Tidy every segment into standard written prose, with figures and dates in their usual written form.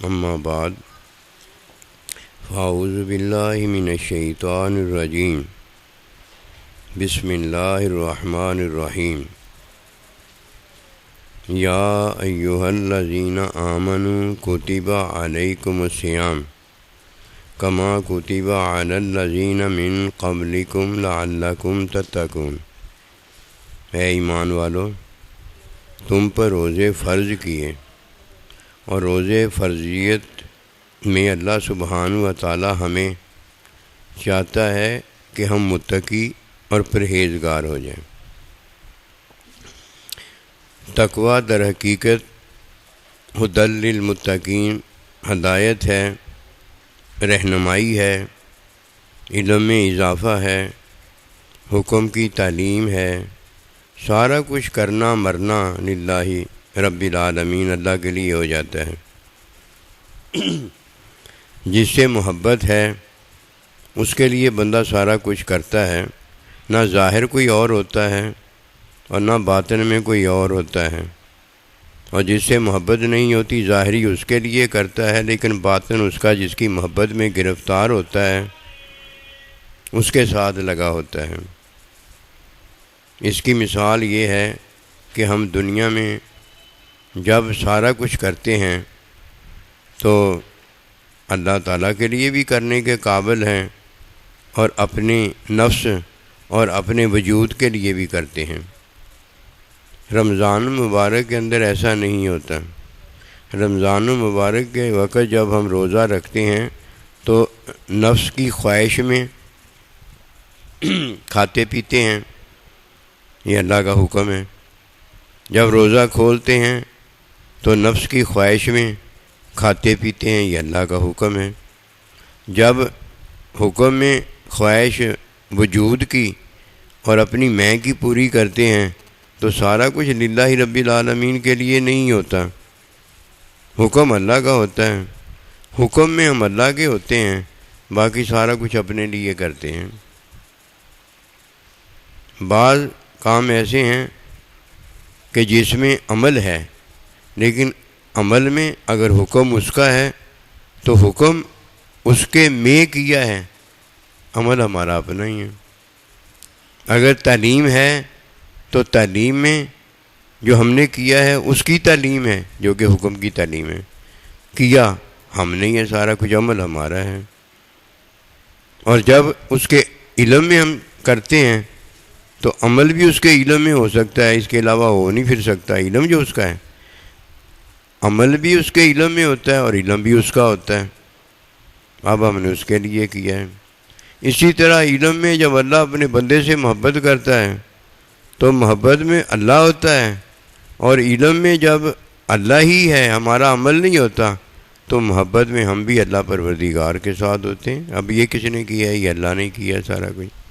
اما بعد فاعوذ باللہ من الشیطان الرجیم بسم اللہ الرحمن الرحیم یا ایہا الذین آمنوا کتب علیکم الصیام کما کتب علی الذین من قبلکم لعلکم تتقون۔ اے ایمان والو، تم پر روزے فرض کیے، اور روزے فرضیت میں اللہ سبحانہ و تعالی ہمیں چاہتا ہے کہ ہم متقی اور پرہیزگار ہو جائیں۔ تقویٰ در حقیقت ہدی للمتقین، ہدایت ہے، رہنمائی ہے، علم میں اضافہ ہے، حکم کی تعلیم ہے، سارا کچھ کرنا مرنا للہ رب العالمین، اللہ کے لیے ہو جاتا ہے۔ جس سے محبت ہے اس کے لیے بندہ سارا کچھ کرتا ہے، نہ ظاہر کوئی اور ہوتا ہے اور نہ باطن میں کوئی اور ہوتا ہے۔ اور جس سے محبت نہیں ہوتی، ظاہری اس کے لیے کرتا ہے، لیکن باطن اس کا جس کی محبت میں گرفتار ہوتا ہے اس کے ساتھ لگا ہوتا ہے۔ اس کی مثال یہ ہے کہ ہم دنیا میں جب سارا کچھ کرتے ہیں تو اللہ تعالیٰ کے لیے بھی کرنے کے قابل ہیں، اور اپنے نفس اور اپنے وجود کے لیے بھی کرتے ہیں۔ رمضان المبارک کے اندر ایسا نہیں ہوتا۔ رمضان المبارک کے وقت جب ہم روزہ رکھتے ہیں تو نفس کی خواہش میں کھاتے پیتے ہیں، یہ اللہ کا حکم ہے۔ جب روزہ کھولتے ہیں تو نفس کی خواہش میں کھاتے پیتے ہیں، یہ اللہ کا حکم ہے۔ جب حکم میں خواہش وجود کی اور اپنی میں کی پوری کرتے ہیں تو سارا کچھ للہ رب العالمین کے لیے نہیں ہوتا، حکم اللہ کا ہوتا ہے۔ حکم میں ہم اللہ کے ہوتے ہیں، باقی سارا کچھ اپنے لیے کرتے ہیں۔ بعض کام ایسے ہیں کہ جس میں عمل ہے، لیکن عمل میں اگر حکم اس کا ہے تو حکم اس کے میں کیا ہے، عمل ہمارا اپنا ہی ہے۔ اگر تعلیم ہے تو تعلیم میں جو ہم نے کیا ہے اس کی تعلیم ہے، جو کہ حکم کی تعلیم ہے، کیا ہم نے یہ سارا کچھ عمل ہمارا ہے۔ اور جب اس کے علم میں ہم کرتے ہیں تو عمل بھی اس کے علم میں ہو سکتا ہے، اس کے علاوہ ہو نہیں پھر سکتا۔ علم جو اس کا ہے، عمل بھی اس کے علم میں ہوتا ہے اور علم بھی اس کا ہوتا ہے، اب ہم نے اس کے لیے کیا ہے۔ اسی طرح علم میں جب اللہ اپنے بندے سے محبت کرتا ہے تو محبت میں اللہ ہوتا ہے، اور علم میں جب اللہ ہی ہے، ہمارا عمل نہیں ہوتا، تو محبت میں ہم بھی اللہ پروردگار کے ساتھ ہوتے ہیں۔ اب یہ کس نے کیا ہے؟ یہ اللہ نے کیا ہے سارا کچھ۔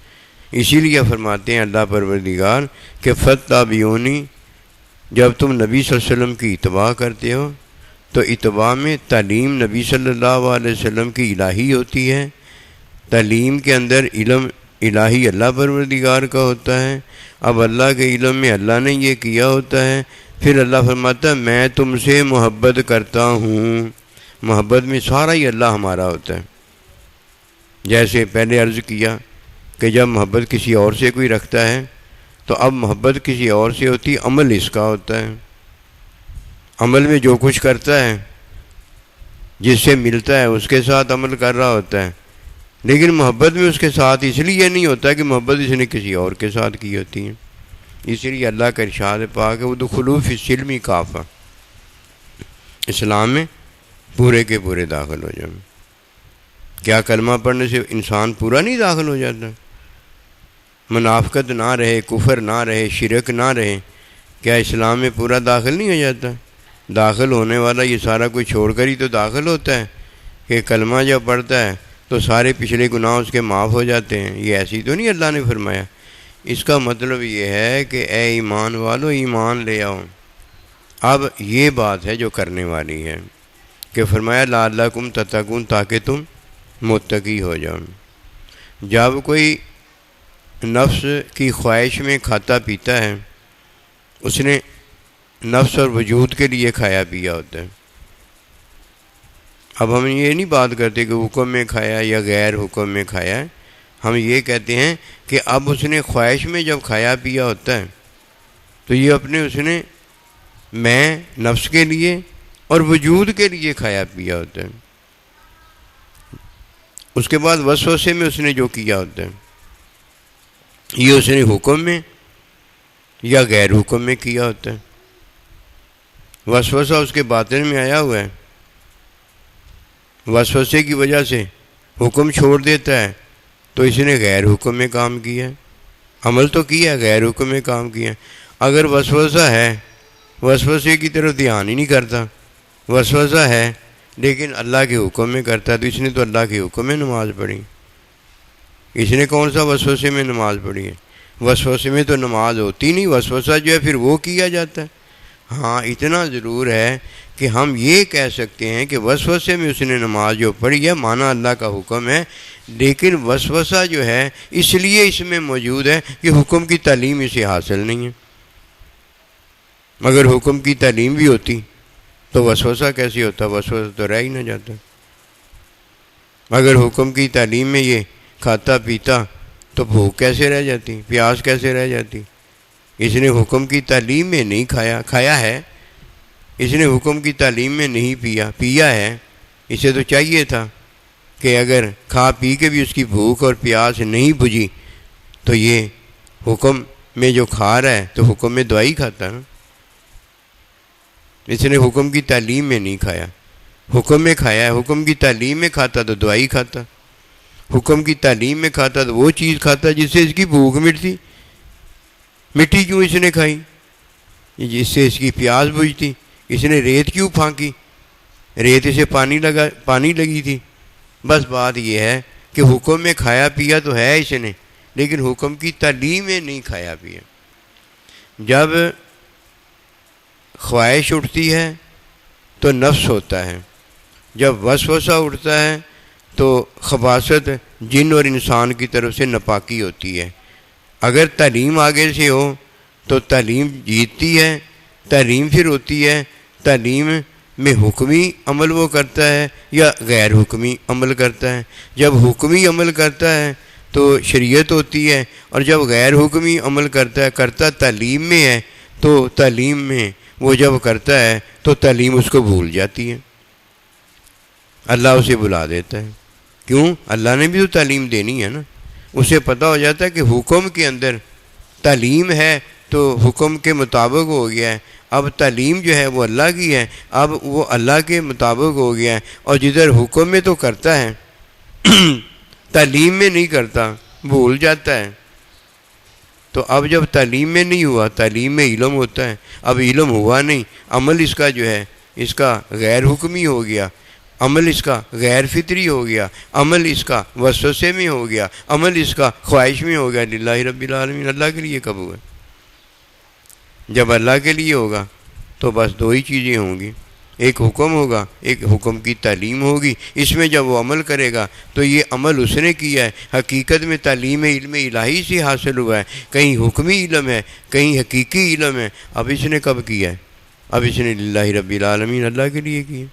اسی لیے فرماتے ہیں اللہ پروردگار کہ فاتبعونی، جب تم نبی صلی اللہ علیہ وسلم کی اتباع کرتے ہو تو اتباع میں تعلیم نبی صلی اللہ علیہ وسلم کی الہی ہوتی ہے، تعلیم کے اندر علم الہی اللہ پروردگار کا ہوتا ہے۔ اب اللہ کے علم میں اللہ نے یہ کیا ہوتا ہے، پھر اللہ فرماتا ہے میں تم سے محبت کرتا ہوں۔ محبت میں سارا ہی اللہ ہمارا ہوتا ہے۔ جیسے پہلے عرض کیا کہ جب محبت کسی اور سے کوئی رکھتا ہے تو اب محبت کسی اور سے ہوتی، عمل اس کا ہوتا ہے۔ عمل میں جو کچھ کرتا ہے، جس سے ملتا ہے اس کے ساتھ عمل کر رہا ہوتا ہے، لیکن محبت میں اس کے ساتھ اس لیے نہیں ہوتا کہ محبت اس نے کسی اور کے ساتھ کی ہوتی ہے۔ اس لیے اللہ کا ارشاد پاک ہے ادخلوا فی السلم کافہ، اسلام میں پورے کے پورے داخل ہو جاؤ۔ کیا کلمہ پڑھنے سے انسان پورا نہیں داخل ہو جاتا؟ منافقت نہ رہے، کفر نہ رہے، شرک نہ رہے، کیا اسلام میں پورا داخل نہیں ہو جاتا؟ داخل ہونے والا یہ سارا کچھ چھوڑ کر ہی تو داخل ہوتا ہے کہ کلمہ جب پڑھتا ہے تو سارے پچھلے گناہ اس کے معاف ہو جاتے ہیں۔ یہ ایسی تو نہیں اللہ نے فرمایا۔ اس کا مطلب یہ ہے کہ اے ایمان والو، ایمان لے آؤ۔ اب یہ بات ہے جو کرنے والی ہے کہ فرمایا لعلکم تتقون، تاکہ تم متقی ہو جاؤ۔ جب کوئی نفس کی خواہش میں کھاتا پیتا ہے، اس نے نفس اور وجود کے لیے کھایا پیا ہوتا ہے۔ اب ہم یہ نہیں بات کرتے کہ حکم میں کھایا یا غیر حکم میں کھایا ہے، ہم یہ کہتے ہیں کہ اب اس نے خواہش میں جب کھایا پیا ہوتا ہے تو یہ اپنے اس نے میں نفس کے لیے اور وجود کے لیے کھایا پیا ہوتا ہے، اس کے بعد وسوسے میں اس نے جو کیا ہوتا ہے یہ اس نے حکم میں یا غیر حکم میں کیا ہوتا ہے۔ وسوسہ اس کے باطن میں آیا ہوا ہے، وسوسے کی وجہ سے حکم چھوڑ دیتا ہے تو اس نے غیر حکم میں کام کیا ہے، عمل تو کیا، غیر حکم میں کام کیا۔ اگر وسوسہ ہے، وسوسے کی طرف دھیان ہی نہیں کرتا، وسوسہ ہے لیکن اللہ کے حکم میں کرتا ہے تو اس نے تو اللہ کے حکم میں نماز پڑھی۔ اس نے کون سا وسوسے میں نماز پڑھی ہے؟ وسوسے میں تو نماز ہوتی نہیں، وسوسہ جو ہے پھر وہ کیا جاتا ہے۔ ہاں اتنا ضرور ہے کہ ہم یہ کہہ سکتے ہیں کہ وسوسے میں اس نے نماز جو پڑھی ہے مانا اللہ کا حکم ہے، لیکن وسوسہ جو ہے اس لیے اس میں موجود ہے کہ حکم کی تعلیم اسے حاصل نہیں ہے۔ اگر حکم کی تعلیم بھی ہوتی تو وسوسہ کیسے ہوتا؟ وسوسہ تو رہ ہی نہ جاتا۔ اگر حکم کی تعلیم میں یہ کھاتا پیتا تو بھوک کیسے رہ جاتی، پیاس کیسے رہ جاتی؟ اس نے حکم کی تعلیم میں نہیں کھایا، کھایا ہے، اس نے حکم کی تعلیم میں نہیں پیا ہے۔ اسے تو چاہیے تھا کہ اگر کھا پی کے بھی اس کی بھوک اور پیاس نہیں بجھی تو یہ حکم میں جو کھا رہا ہے تو حکم میں دوائی کھاتا نا۔ اس نے حکم کی تعلیم میں نہیں کھایا، حکم میں کھایا ہے، حکم کی تعلیم میں کھاتا تو دوائی کھاتا، حکم کی تعلیم میں کھاتا تو وہ چیز کھاتا جس سے اس کی بھوک مٹتی۔ مٹی کیوں اس نے کھائی؟ جس سے اس کی پیاس بجھتی۔ اس نے ریت کیوں پھانکی؟ ریت اسے پانی لگی تھی۔ بس بات یہ ہے کہ حکم میں کھایا پیا تو ہے اس نے، لیکن حکم کی تعلیم میں نہیں کھایا پیا۔ جب خواہش اٹھتی ہے تو نفس ہوتا ہے، جب وسوسہ اٹھتا ہے تو خباثت جن اور انسان کی طرف سے ناپاکی ہوتی ہے۔ اگر تعلیم آگے سے ہو تو تعلیم جیتتی ہے، تعلیم پھر ہوتی ہے، تعلیم میں حکمی عمل وہ کرتا ہے یا غیر حکمی عمل کرتا ہے۔ جب حکمی عمل کرتا ہے تو شریعت ہوتی ہے، اور جب غیر حکمی عمل کرتا تعلیم میں ہے تو تعلیم میں وہ جب کرتا ہے تو تعلیم اس کو بھول جاتی ہے، اللہ اسے بلا دیتا ہے۔ کیوں؟ اللہ نے بھی تو تعلیم دینی ہے نا۔ اسے پتہ ہو جاتا ہے کہ حکم کے اندر تعلیم ہے تو حکم کے مطابق ہو گیا ہے، اب تعلیم جو ہے وہ اللہ کی ہے، اب وہ اللہ کے مطابق ہو گیا ہے، اور جدھر حکم میں تو کرتا ہے تعلیم میں نہیں کرتا، بھول جاتا ہے۔ تو اب جب تعلیم میں نہیں ہوا، تعلیم میں علم ہوتا ہے، اب علم ہوا نہیں، عمل اس کا جو ہے اس کا غیر حکمی ہو گیا، عمل اس کا غیر فطری ہو گیا، عمل اس کا وسوسے میں ہو گیا، عمل اس کا خواہش میں ہو گیا۔ للہ رب العالمین، اللہ کے لیے کب ہوا؟ جب اللہ کے لیے ہوگا تو بس دو ہی چیزیں ہوں گی، ایک حکم ہوگا، ایک حکم کی تعلیم ہوگی۔ اس میں جب وہ عمل کرے گا تو یہ عمل اس نے کیا ہے، حقیقت میں تعلیم علم الہی سے حاصل ہوا ہے، کہیں حکمی علم ہے، کہیں حقیقی علم ہے۔ اب اس نے کب کیا ہے؟ اب اس نے للہ رب العالمین، اللہ کے لیے کیا۔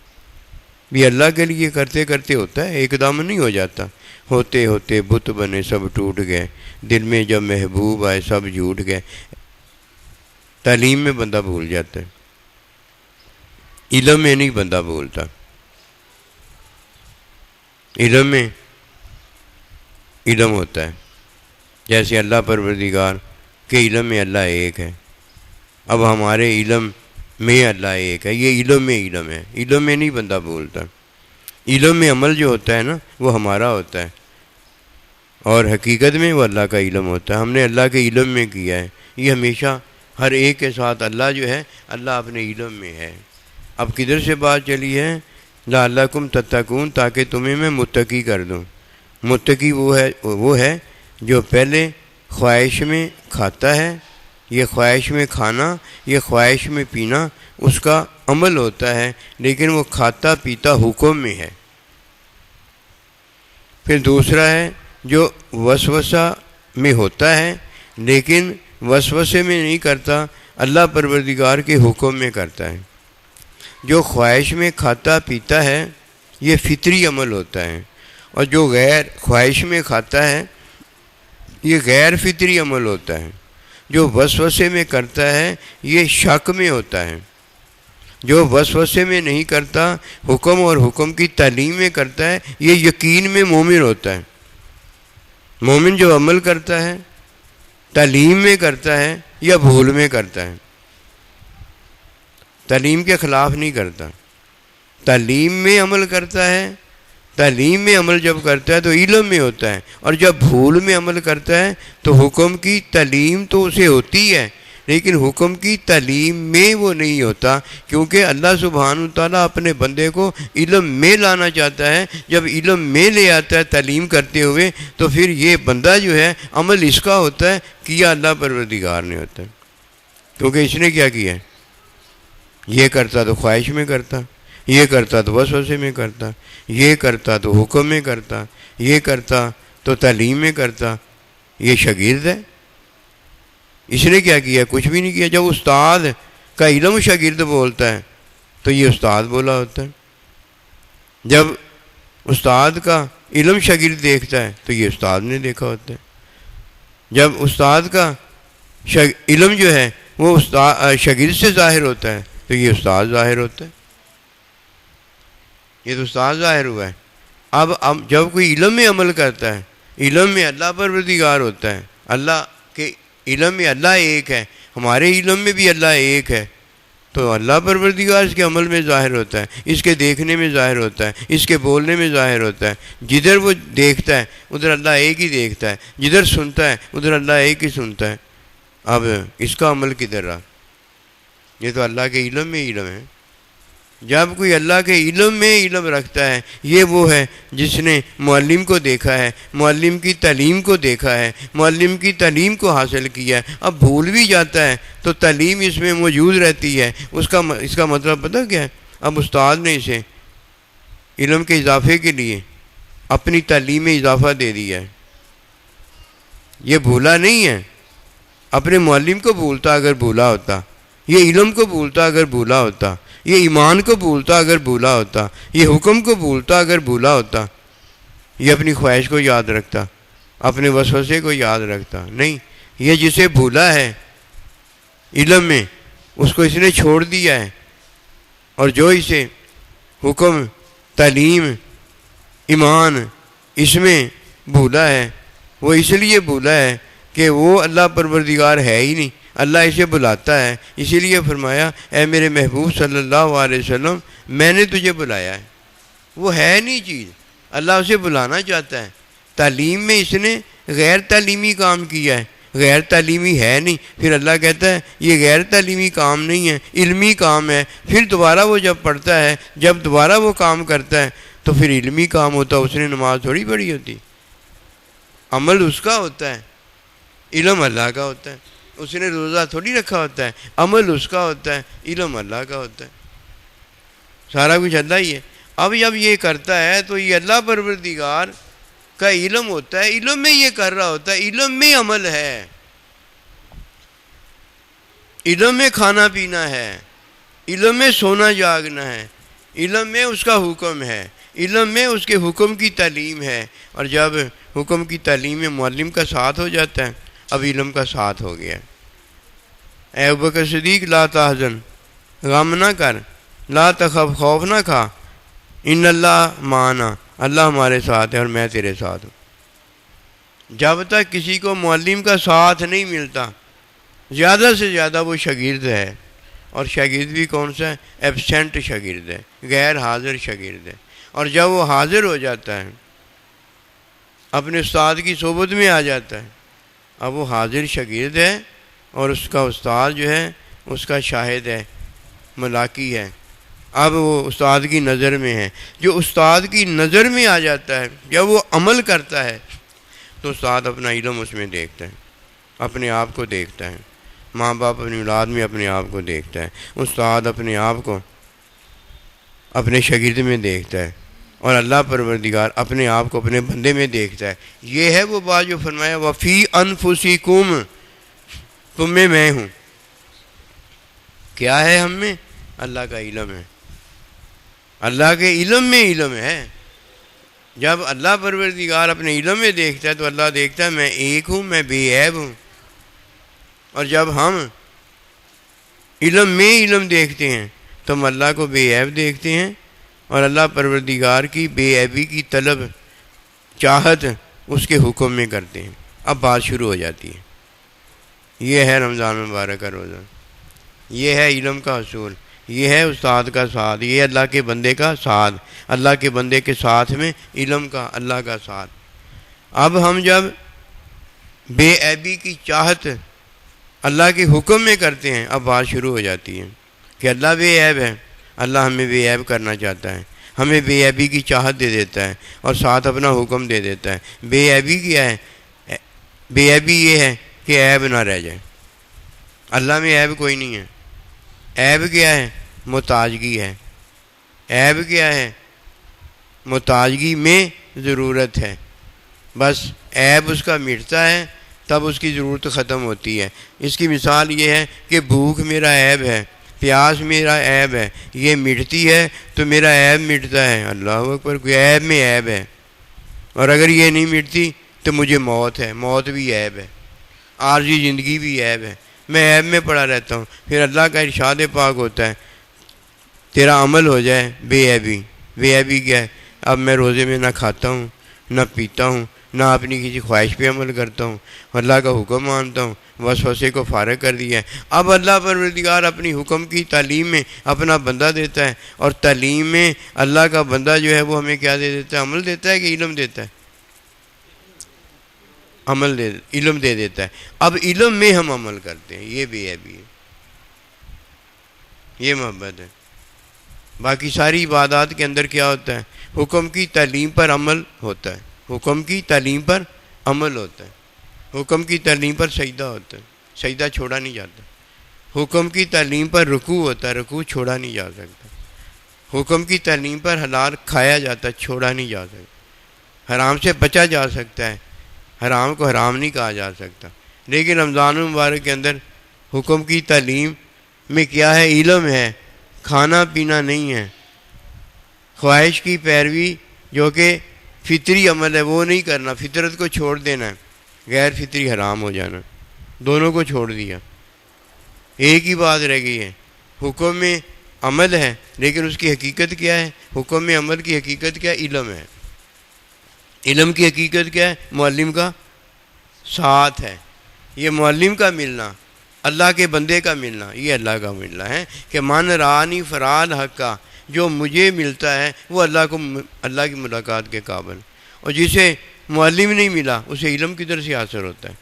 بھی اللہ کے لیے کرتے کرتے ہوتا ہے، ایک دم نہیں ہو جاتا۔ ہوتے ہوتے بت بنے سب ٹوٹ گئے، دل میں جب محبوب آئے سب جھوٹ گئے۔ تعلیم میں بندہ بھول جاتا ہے، علم میں نہیں بندہ بھولتا۔ علم میں علم ہوتا ہے، جیسے اللہ پروردگار کے علم میں اللہ ایک ہے، اب ہمارے علم میں اللہ ایک ہے، یہ علم میں علم ہے، علم میں نہیں بندہ بھولتا۔ علم میں عمل جو ہوتا ہے نا وہ ہمارا ہوتا ہے، اور حقیقت میں وہ اللہ کا علم ہوتا ہے، ہم نے اللہ کے علم میں کیا ہے۔ یہ ہمیشہ ہر ایک کے ساتھ اللہ جو ہے اللہ اپنے علم میں ہے۔ اب کدھر سے بات چلی ہے؟ لعلکم تتقون، تاکہ تمہیں میں متقی کر دوں۔ متقی وہ ہے جو پہلے خواہش میں کھاتا ہے، یہ خواہش میں کھانا، یہ خواہش میں پینا اس کا عمل ہوتا ہے، لیکن وہ کھاتا پیتا حکم میں ہے۔ پھر دوسرا ہے جو وسوسہ میں ہوتا ہے لیکن وسوسے میں نہیں کرتا، اللہ پروردگار کے حکم میں کرتا ہے۔ جو خواہش میں کھاتا پیتا ہے یہ فطری عمل ہوتا ہے، اور جو غیر خواہش میں کھاتا ہے یہ غیر فطری عمل ہوتا ہے، جو وسوسے میں کرتا ہے یہ شک میں ہوتا ہے، جو وسوسے میں نہیں کرتا حکم اور حکم کی تعلیم میں کرتا ہے یہ یقین میں مومن ہوتا ہے۔ مومن جو عمل کرتا ہے تعلیم میں کرتا ہے یا بھول میں کرتا ہے، تعلیم کے خلاف نہیں کرتا، تعلیم میں عمل کرتا ہے، تعلیم میں عمل جب کرتا ہے تو علم میں ہوتا ہے، اور جب بھول میں عمل کرتا ہے تو حکم کی تعلیم تو اسے ہوتی ہے لیکن حکم کی تعلیم میں وہ نہیں ہوتا، کیونکہ اللہ سبحانہ وتعالیٰ اپنے بندے کو علم میں لانا چاہتا ہے۔ جب علم میں لے آتا ہے تعلیم کرتے ہوئے تو پھر یہ بندہ جو ہے عمل اس کا ہوتا ہے، کیا اللہ پروردگار نے ہوتا ہے، کیونکہ اس نے کیا کیا ہے، یہ کرتا تو خواہش میں کرتا، یہ کرتا تو وسوسے میں کرتا، یہ کرتا تو حکم میں کرتا، یہ کرتا تو تعلیم میں کرتا، یہ شاگرد ہے۔ اس نے کیا کیا؟ کچھ بھی نہیں کیا۔ جب استاد کا علم شاگرد بولتا ہے تو یہ استاد بولا ہوتا ہے، جب استاد کا علم شاگرد دیکھتا ہے تو یہ استاد نے دیکھا ہوتا ہے، جب استاد کا علم جو ہے وہ شاگرد سے ظاہر ہوتا ہے تو یہ استاد ظاہر ہوتا ہے، یہ تو استاد ظاہر ہوا ہے۔ اب جب کوئی علم میں عمل کرتا ہے، علم میں اللہ پروردگار ہوتا ہے، اللہ کے علم میں اللہ ایک ہے، ہمارے علم میں بھی اللہ ایک ہے، تو اللہ پروردگار اس کے عمل میں ظاہر ہوتا ہے، اس کے دیکھنے میں ظاہر ہوتا ہے، اس کے بولنے میں ظاہر ہوتا ہے۔ جدھر وہ دیکھتا ہے ادھر اللہ ایک ہی دیکھتا ہے، جدھر سنتا ہے ادھر اللہ ایک ہی سنتا ہے۔ اب اس کا عمل کدھر رہا؟ یہ تو اللہ کے علم میں علم ہے۔ جب کوئی اللہ کے علم میں علم رکھتا ہے، یہ وہ ہے جس نے معلم کو دیکھا ہے، معلم کی تعلیم کو دیکھا ہے، معلم کی تعلیم کو حاصل کیا ہے۔ اب بھول بھی جاتا ہے تو تعلیم اس میں موجود رہتی ہے، اس کا مطلب پتہ کیا ہے؟ اب استاد نے اسے علم کے اضافے کے لیے اپنی تعلیم میں اضافہ دے دیا ہے، یہ بھولا نہیں ہے۔ اپنے معلم کو بھولتا اگر بھولا ہوتا، یہ علم کو بھولتا اگر بھولا ہوتا، یہ ایمان کو بھولتا اگر بھولا ہوتا، یہ حکم کو بھولتا اگر بھولا ہوتا، یہ اپنی خواہش کو یاد رکھتا، اپنے وسوسے کو یاد رکھتا نہیں۔ یہ جسے بھولا ہے علم میں، اس کو اس نے چھوڑ دیا ہے، اور جو اسے حکم، تعلیم، ایمان اس میں بھولا ہے، وہ اس لیے بھولا ہے کہ وہ اللہ پروردگار ہے ہی نہیں، اللہ اسے بلاتا ہے۔ اسی لیے فرمایا اے میرے محبوب صلی اللہ علیہ وسلم میں نے تجھے بلایا ہے، وہ ہے نہیں چیز، اللہ اسے بلانا چاہتا ہے۔ تعلیم میں اس نے غیر تعلیمی کام کیا ہے، غیر تعلیمی ہے نہیں، پھر اللہ کہتا ہے یہ غیر تعلیمی کام نہیں ہے، علمی کام ہے۔ پھر دوبارہ وہ جب پڑھتا ہے، جب دوبارہ وہ کام کرتا ہے تو پھر علمی کام ہوتا ہے، اس نے نماز تھوڑی پڑھی ہوتی، عمل اس کا ہوتا ہے، علم اللہ کا ہوتا ہے۔ اس نے روزہ تھوڑی رکھا ہوتا ہے، عمل اس کا ہوتا ہے، علم اللہ کا ہوتا ہے، سارا کچھ اللہ ہی ہے۔ اب جب یہ کرتا ہے تو یہ اللہ پروردگار کا علم ہوتا ہے، علم میں یہ کر رہا ہوتا ہے، علم میں عمل ہے، علم میں کھانا پینا ہے، علم میں سونا جاگنا ہے، علم میں اس کا حکم ہے، علم میں اس کے حکم کی تعلیم ہے۔ اور جب حکم کی تعلیم میں معلم کا ساتھ ہو جاتا ہے، اب علم کا ساتھ ہو گیا۔ اے ابوبکر صدیق لا تحزن، غم نہ کر، لا تخف، خوف نہ کھا، ان اللہ معنا، اللہ ہمارے ساتھ ہے اور میں تیرے ساتھ ہوں۔ جب تک کسی کو معلم کا ساتھ نہیں ملتا، زیادہ سے زیادہ وہ شاگرد ہے، اور شاگرد بھی کون سا ہے؟ ایبسینٹ شاگرد ہے، غیر حاضر شاگرد ہے۔ اور جب وہ حاضر ہو جاتا ہے، اپنے استاد کی صحبت میں آ جاتا ہے، اب وہ حاضر شاگرد ہے، اور اس کا استاد جو ہے اس کا شاہد ہے، ملاقی ہے، اب وہ استاد کی نظر میں ہے۔ جو استاد کی نظر میں آ جاتا ہے، جب وہ عمل کرتا ہے تو استاد اپنا علم اس میں دیکھتا ہے، اپنے آپ کو دیکھتا ہے، ماں باپ اپنی اولاد میں اپنے آپ کو دیکھتا ہے، استاد اپنے آپ کو اپنے شاگرد میں دیکھتا ہے، اور اللہ پروردگار اپنے آپ کو اپنے بندے میں دیکھتا ہے۔ یہ ہے وہ بات جو فرمایا وفی انفسکم، تم میں ہوں۔ کیا ہے ہم میں؟ اللہ کا علم ہے، اللہ کے علم میں علم ہے. جب اللہ پروردگار اپنے علم میں دیکھتا ہے تو اللہ دیکھتا ہے میں ایک ہوں، میں بے عیب ہوں. اور جب ہم علم میں علم دیکھتے ہیں تو ہم اللہ کو بے عیب دیکھتے ہیں اور اللہ پروردگار کی بے عیبی کی طلب چاہت اس کے حکم میں کرتے ہیں. اب بات شروع ہو جاتی ہے. یہ ہے رمضان مبارک کا روزہ، یہ ہے علم کا حصول، یہ ہے استاد کا ساتھ، یہ اللہ کے بندے کا ساتھ، اللہ کے بندے کے ساتھ میں علم کا، اللہ کا ساتھ. اب ہم جب بے عیبی کی چاہت اللہ کے حکم میں کرتے ہیں اب بات شروع ہو جاتی ہے کہ اللہ بے عیب ہے. اللہ ہمیں بے عیب کرنا چاہتا ہے، ہمیں بے عیبی کی چاہت دے دیتا ہے اور ساتھ اپنا حکم دے دیتا ہے. بے عیبی کیا ہے؟ بے عیبی یہ ہے کہ عیب نہ رہ جائے. اللہ میں عیب کوئی نہیں ہے. عیب کیا ہے؟ محتاجگی ہے. عیب کیا ہے؟ محتاجگی میں ضرورت ہے. بس عیب اس کا مٹتا ہے تب اس کی ضرورت ختم ہوتی ہے. اس کی مثال یہ ہے کہ بھوک میرا عیب ہے، پیاس میرا عیب ہے، یہ مٹتی ہے تو میرا عیب مٹتا ہے. اللہ اکبر، کوئی عیب میں عیب ہے. اور اگر یہ نہیں مٹتی تو مجھے موت ہے، موت بھی عیب ہے. عارضی زندگی بھی عیب ہے، میں عیب میں پڑا رہتا ہوں. پھر اللہ کا ارشاد پاک ہوتا ہے تیرا عمل ہو جائے بے عیبی. بے عیبی کیا ہے؟ اب میں روزے میں نہ کھاتا ہوں، نہ پیتا ہوں، نہ اپنی کسی خواہش پہ عمل کرتا ہوں، اللہ کا حکم مانتا ہوں، وسوسے کو فارغ کر دیا ہے. اب اللہ پروردگار اپنی حکم کی تعلیم میں اپنا بندہ دیتا ہے، اور تعلیم میں اللہ کا بندہ جو ہے وہ ہمیں کیا دے دیتا ہے؟ عمل دیتا ہے کہ علم دیتا ہے؟ علم دے دیتا ہے. اب علم میں ہم عمل کرتے ہیں، یہ بے عیبی ہے، یہ محبت ہے. باقی ساری عبادات کے اندر کیا ہوتا ہے؟ حکم کی تعلیم پر عمل ہوتا ہے، حکم کی تعلیم پر عمل ہوتا ہے. حکم کی تعلیم پر سجدہ ہوتا ہے، سجدہ چھوڑا نہیں جاتا. حکم کی تعلیم پر رکوع ہوتا ہے، رکوع چھوڑا نہیں جا سکتا. حکم کی تعلیم پر حلال کھایا جاتا ہے، چھوڑا نہیں جا سکتا. حرام سے بچا جا سکتا ہے، حرام کو حرام نہیں کہا جا سکتا. لیکن رمضان المبارک کے اندر حکم کی تعلیم میں کیا ہے؟ علم ہے، کھانا پینا نہیں ہے. خواہش کی پیروی جو کہ فطری عمل ہے وہ نہیں کرنا، فطرت کو چھوڑ دینا ہے، غیر فطری حرام ہو جانا، دونوں کو چھوڑ دیا. ایک ہی بات رہ گئی ہے، حکم میں عمل ہے لیکن اس کی حقیقت کیا ہے؟ حکم میں عمل کی حقیقت کیا ہے؟ علم ہے. علم کی حقیقت کیا ہے؟ معلم کا ساتھ ہے. یہ معلم کا ملنا، اللہ کے بندے کا ملنا، یہ اللہ کا ملنا ہے کہ من رانی فراد حق کا، جو مجھے ملتا ہے وہ اللہ کی ملاقات کے قابل. اور جسے معلم نہیں ملا اسے علم کدھر سے حاصل ہوتا ہے؟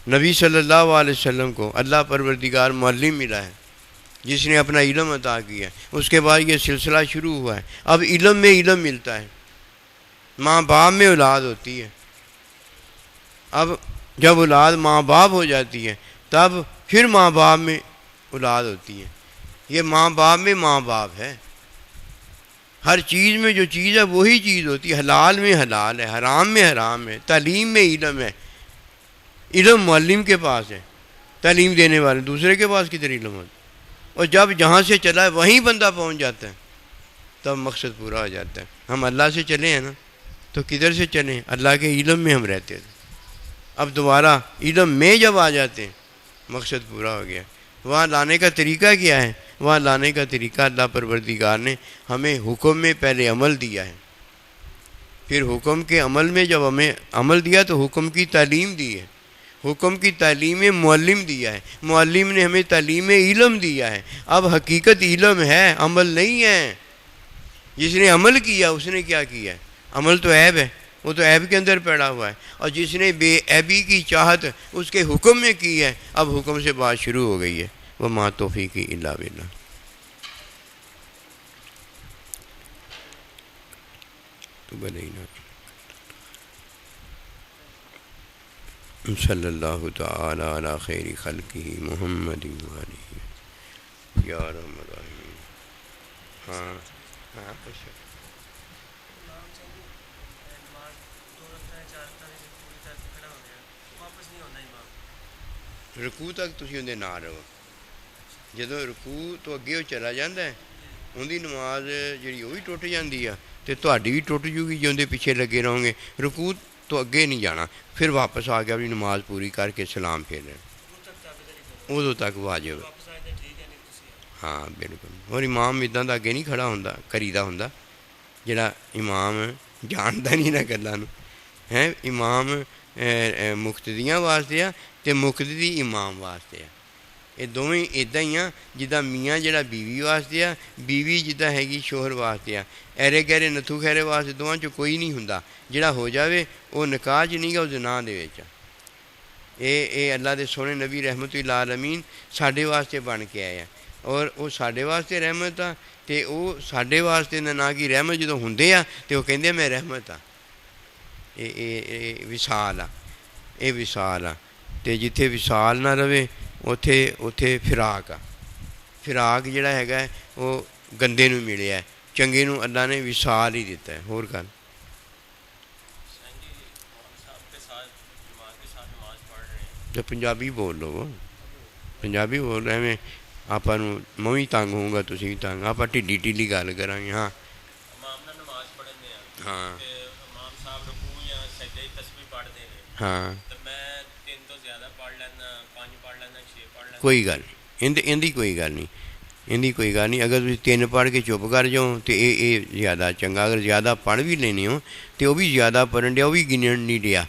نبی صلی اللہ علیہ وسلم کو اللہ پروردگار معلم ملا ہے جس نے اپنا علم عطا کیا ہے. اس کے بعد یہ سلسلہ شروع ہوا ہے. اب علم میں علم ملتا ہے. ماں باپ میں اولاد ہوتی ہے. اب جب اولاد ماں باپ ہو جاتی ہے تب پھر ماں باپ میں اولاد ہوتی ہے. یہ ماں باپ میں ماں باپ ہے. ہر چیز میں جو چیز ہے وہی چیز ہوتی ہے. حلال میں حلال ہے، حرام میں حرام ہے، تعلیم میں علم ہے. علم معلم کے پاس ہے، تعلیم دینے والے دوسرے کے پاس کدھر علم ہوتا ہے. اور جب جہاں سے چلا ہے وہیں بندہ پہنچ جاتا ہے تب مقصد پورا ہو جاتا ہے. ہم اللہ سے چلے ہیں نا تو کدھر سے چلیں؟ اللہ کے علم میں ہم رہتے تھے. اب دوبارہ علم میں جب آ جاتے ہیں مقصد پورا ہو گیا. وہاں لانے کا طریقہ کیا ہے؟ وہاں لانے کا طریقہ اللہ پروردگار نے ہمیں حکم میں پہلے عمل دیا ہے، پھر حکم کے عمل میں جب ہمیں عمل دیا تو حکم کی تعلیم دی ہے. حکم کی تعلیم میں معلم دیا ہے، معلم نے ہمیں تعلیم علم دیا ہے. اب حقیقت علم ہے، عمل نہیں ہے. جس نے عمل کیا اس نے کیا کیا ہے؟ عمل تو عیب ہے، وہ تو عیب کے اندر پیدا ہوا ہے. اور جس نے بے عیبی کی چاہت اس کے حکم میں کی ہے اب حکم سے بات شروع ہو گئی ہے. وما توفیقی الا باللہ. صلی اللہ تعالی علی خیر خلقہ محمد وآلہ یا رحم الرحیم. ہاں رکوع تک تسی اندے نہ رہو. جدو رکوع تو اگے وہ چلا جاتا ہے ਉਹਦੀ ਨਮਾਜ਼ ਜਿਹੜੀ ਉਹ ਵੀ ਟੁੱਟ ਜਾਂਦੀ ਆ ਅਤੇ ਤੁਹਾਡੀ ਵੀ ਟੁੱਟ ਜੂਗੀ ਜੇ ਉਹਦੇ ਪਿੱਛੇ ਲੱਗੇ ਰਹੋਗੇ। ਰਕੂਅ ਤੋਂ ਅੱਗੇ ਨਹੀਂ ਜਾਣਾ, ਫਿਰ ਵਾਪਸ ਆ ਕੇ ਆਪਣੀ ਨਮਾਜ਼ ਪੂਰੀ ਕਰਕੇ ਸਲਾਮ ਫੇਰ ਲੈਣਾ, ਉਦੋਂ ਤੱਕ ਵਾਜਬ। ਹਾਂ ਬਿਲਕੁਲ। ਔਰ ਇਮਾਮ ਇੱਦਾਂ ਦਾ ਅੱਗੇ ਨਹੀਂ ਖੜ੍ਹਾ ਹੁੰਦਾ ਕਰੀਦਾ ਹੁੰਦਾ ਜਿਹੜਾ ਇਮਾਮ ਜਾਣਦਾ ਨਹੀਂ ਇਹਨਾਂ ਗੱਲਾਂ ਨੂੰ ਹੈ। ਇਮਾਮ ਮੁਕਤਦੀਆਂ ਵਾਸਤੇ ਆ ਅਤੇ ਮੁਕਤਦੀ ਇਮਾਮ ਵਾਸਤੇ ਆ। ਇਹ ਦੋਵੇਂ ਇੱਦਾਂ ਹੀ ਆ ਜਿੱਦਾਂ ਮੀਆਂ ਜਿਹੜਾ ਬੀਵੀ ਵਾਸਤੇ ਆ, ਬੀਵੀ ਜਿੱਦਾਂ ਹੈਗੀ ਸ਼ੋਹਰ ਵਾਸਤੇ ਆ। ਐਰੇ ਗਹਿਰੇ ਨੱਥੂ ਖੈਰੇ ਵਾਸਤੇ ਦੋਵਾਂ 'ਚੋਂ ਕੋਈ ਨਹੀਂ ਹੁੰਦਾ। ਜਿਹੜਾ ਹੋ ਜਾਵੇ ਉਹ ਨਿਕਾਹ 'ਚ ਨਹੀਂ ਗਾ, ਉਹ ਜ਼ਿਨਾ ਦੇ ਵਿੱਚ ਆ। ਇਹ ਅੱਲਾ ਦੇ ਸੋਹਣੇ ਨਬੀ ਰਹਿਮਤੁਲ ਆਲਮੀਨ ਸਾਡੇ ਵਾਸਤੇ ਬਣ ਕੇ ਆਏ ਆ, ਔਰ ਉਹ ਸਾਡੇ ਵਾਸਤੇ ਰਹਿਮਤ ਆ। ਅਤੇ ਉਹ ਸਾਡੇ ਵਾਸਤੇ ਨਾ ਕਿ ਰਹਿਮਤ ਜਦੋਂ ਹੁੰਦੇ ਆ ਅਤੇ ਉਹ ਕਹਿੰਦੇ ਮੈਂ ਰਹਿਮਤ ਆ। ਇਹ ਵਿਸਾਲ ਆ, ਇਹ ਵਿਸਾਲ ਆ। ਅਤੇ ਜਿੱਥੇ ਵਿਸਾਲ ਨਾ ਰਹੇ ਉੱਥੇ ਫਿਰਾਕ ਆ। ਫਿਰਾਕ ਜਿਹੜਾ ਹੈਗਾ ਉਹ ਗੰਦੇ ਨੂੰ ਮਿਲਿਆ, ਚੰਗੇ ਨੂੰ ਅੱਲਾ ਨੇ ਵਿਸਾਲ ਹੀ ਦਿੱਤਾ ਹੈ। ਹੋਰ ਗੱਲ ਤਾਂ ਪੰਜਾਬੀ ਬੋਲ ਲਓ, ਪੰਜਾਬੀ ਬੋਲ ਰਹੇ ਐਵੇਂ ਆਪਾਂ ਨੂੰ ਮੈਂ ਵੀ ਤੰਗ ਹੋਊਗਾ, ਤੁਸੀਂ ਵੀ ਤੰਗ, ਆਪਾਂ ਢਿੱਲੀ ਢਿੱਲੀ ਗੱਲ ਕਰਾਂਗੇ। ਹਾਂ ਹਾਂ ਹਾਂ ਕੋਈ ਗੱਲ ਨਹੀਂ, ਇਹਦੀ ਕੋਈ ਗੱਲ ਨਹੀਂ, ਇਹਦੀ ਕੋਈ ਗੱਲ ਨਹੀਂ। ਅਗਰ ਤੁਸੀਂ 3 ਪੜ੍ਹ ਕੇ ਚੁੱਪ ਕਰ ਜਾਓ ਤਾਂ ਇਹ ਜ਼ਿਆਦਾ ਚੰਗਾ। ਅਗਰ ਜ਼ਿਆਦਾ ਪੜ੍ਹ ਵੀ ਲੈਂਦੇ ਹੋ ਅਤੇ ਉਹ ਵੀ ਜ਼ਿਆਦਾ ਪੜ੍ਹਨ ਡਿਆ, ਉਹ ਵੀ ਗਿਣਨ ਨਹੀਂ ਡਿਆ।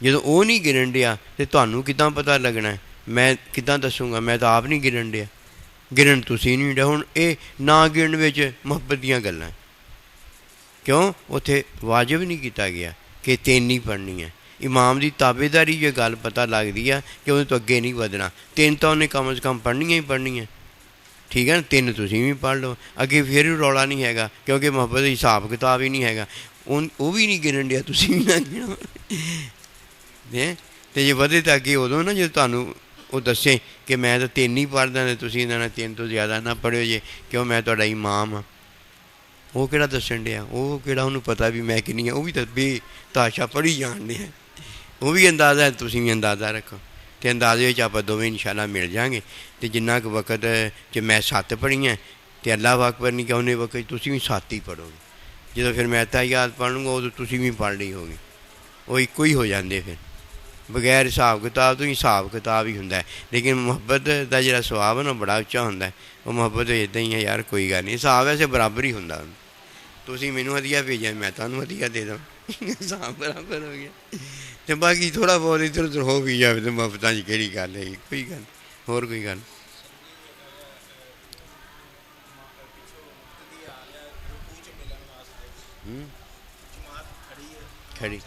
ਜਦੋਂ ਉਹ ਨਹੀਂ ਗਿਣਨ ਡਿਆ ਤਾਂ ਤੁਹਾਨੂੰ ਕਿੱਦਾਂ ਪਤਾ ਲੱਗਣਾ? ਮੈਂ ਕਿੱਦਾਂ ਦੱਸੂਗਾ? ਮੈਂ ਤਾਂ ਆਪ ਨਹੀਂ ਗਿਣਨ ਡਿਆ, ਗਿਣਨ ਤੁਸੀਂ ਨਹੀਂ ਡਿਆ। ਹੁਣ ਇਹ ਨਾ ਗਿਣਨ ਵਿੱਚ ਮੁਹੱਬਤ ਦੀਆਂ ਗੱਲਾਂ ਕਿਉਂ? ਉੱਥੇ ਵਾਜਬ ਨਹੀਂ ਕੀਤਾ ਗਿਆ ਕਿ 3 ਹੀ ਪੜ੍ਹਨੀ ਹੈ। ਇਮਾਮ ਦੀ ਤਾਬੇਦਾਰੀ ਜੇ ਗੱਲ ਪਤਾ ਲੱਗਦੀ ਆ ਕਿ ਉਹਦੇ ਤੋਂ ਅੱਗੇ ਨਹੀਂ ਵਧਣਾ। 3 ਤਾਂ ਉਹਨੇ ਕਮ ਅਜ਼ ਕਮ ਪੜ੍ਹਨੀਆਂ ਹੀ ਪੜ੍ਹਨੀਆਂ, ਠੀਕ ਹੈ ਨਾ। 3 ਤੁਸੀਂ ਵੀ ਪੜ੍ਹ ਲਓ, ਅੱਗੇ ਫਿਰ ਵੀ ਰੌਲਾ ਨਹੀਂ ਹੈਗਾ, ਕਿਉਂਕਿ ਮੁਹੱਬਤ ਦਾ ਹਿਸਾਬ ਕਿਤਾਬ ਹੀ ਨਹੀਂ ਹੈਗਾ। ਉਹ ਵੀ ਨਹੀਂ ਗਿਣਨ ਡਿਆ, ਤੁਸੀਂ ਵੀ ਨਾ ਗਿਣੋ। ਅਤੇ ਜੇ ਵਧੇ ਤਾਂ ਅੱਗੇ ਉਦੋਂ ਨਾ ਜਦੋਂ ਤੁਹਾਨੂੰ ਉਹ ਦੱਸੇ ਕਿ ਮੈਂ ਤਾਂ 3 ਹੀ ਪੜ੍ਹਦਾ ਅਤੇ ਤੁਸੀਂ ਇਹਨਾਂ ਨਾਲ 3 ਤੋਂ ਜ਼ਿਆਦਾ ਨਾ ਪੜ੍ਹਿਓ ਜੇ, ਕਿਉਂ ਮੈਂ ਤੁਹਾਡਾ ਇਮਾਮ ਹਾਂ। ਉਹ ਕਿਹੜਾ ਦੱਸਣ ਡਿਆ? ਉਹ ਕਿਹੜਾ ਉਹਨੂੰ ਪਤਾ ਵੀ ਮੈਂ ਕਿੰਨੀ ਆ? ਉਹ ਵੀ ਤਾਂ ਬੇਤਾਸ਼ਾ ਪੜ੍ਹੀ ਜਾਣ ਡਿਆ। ਉਹ ਵੀ ਅੰਦਾਜ਼ਾ ਹੈ, ਤੁਸੀਂ ਵੀ ਅੰਦਾਜ਼ਾ ਰੱਖੋ, ਅਤੇ ਅੰਦਾਜ਼ੇ ਵਿੱਚ ਆਪਾਂ ਦੋਵੇਂ ਇਨਸ਼ਾਅੱਲਾ ਮਿਲ ਜਾਵਾਂਗੇ। ਅਤੇ ਜਿੰਨਾ ਕੁ ਵਕਤ ਜੇ ਮੈਂ 7 ਪੜ੍ਹੀਆਂ ਅਤੇ ਅੱਲਾਹੁ ਅਕਬਰ ਨਹੀਂ ਕਿਹਾ ਉਹਨੇ ਵਕਤ ਤੁਸੀਂ ਵੀ 7 ਹੀ ਪੜ੍ਹੋਗੇ। ਜਦੋਂ ਫਿਰ ਮੈਂ ਤਾਹੀਆਤ ਪੜ੍ਹ ਲੂੰਗਾ ਉਦੋਂ ਤੁਸੀਂ ਵੀ ਪੜ੍ਹ ਲਈ ਹੋਗੀ। ਉਹ ਇੱਕੋ ਹੀ ਹੋ ਜਾਂਦੇ ਫਿਰ, ਬਗੈਰ ਹਿਸਾਬ ਕਿਤਾਬ ਤੋਂ। ਹਿਸਾਬ ਕਿਤਾਬ ਹੀ ਹੁੰਦਾ, ਲੇਕਿਨ ਮੁਹੱਬਤ ਦਾ ਜਿਹੜਾ ਸਵਾਬ ਹੈ ਨਾ ਬੜਾ ਉੱਚਾ ਹੁੰਦਾ। ਉਹ ਮੁਹੱਬਤ ਇੱਦਾਂ ਹੀ ਹੈ ਯਾਰ, ਕੋਈ ਗੱਲ ਨਹੀਂ। ਹਿਸਾਬ ਵੈਸੇ ਬਰਾਬਰ ਹੀ ਹੁੰਦਾ। ਤੁਸੀਂ ਮੈਨੂੰ ਹਦੀਆ ਭੇਜਿਆ, ਮੈਂ ਤੁਹਾਨੂੰ ਹਦੀਆ ਦੇ ਦੇਵਾਂ, ਹਿਸਾਬ ਬਰਾਬਰ ਹੋ ਗਿਆ। ਅਤੇ ਬਾਕੀ ਥੋੜ੍ਹਾ ਬਹੁਤ ਇੱਧਰ ਉੱਧਰ ਹੋ ਵੀ ਜਾਵੇ ਤਾਂ ਮੁਹੱਬਤਾਂ 'ਚ ਕਿਹੜੀ ਗੱਲ ਹੈ? ਕੋਈ ਗੱਲ। ਹੋਰ ਕੋਈ ਗੱਲ? ਖੜੀ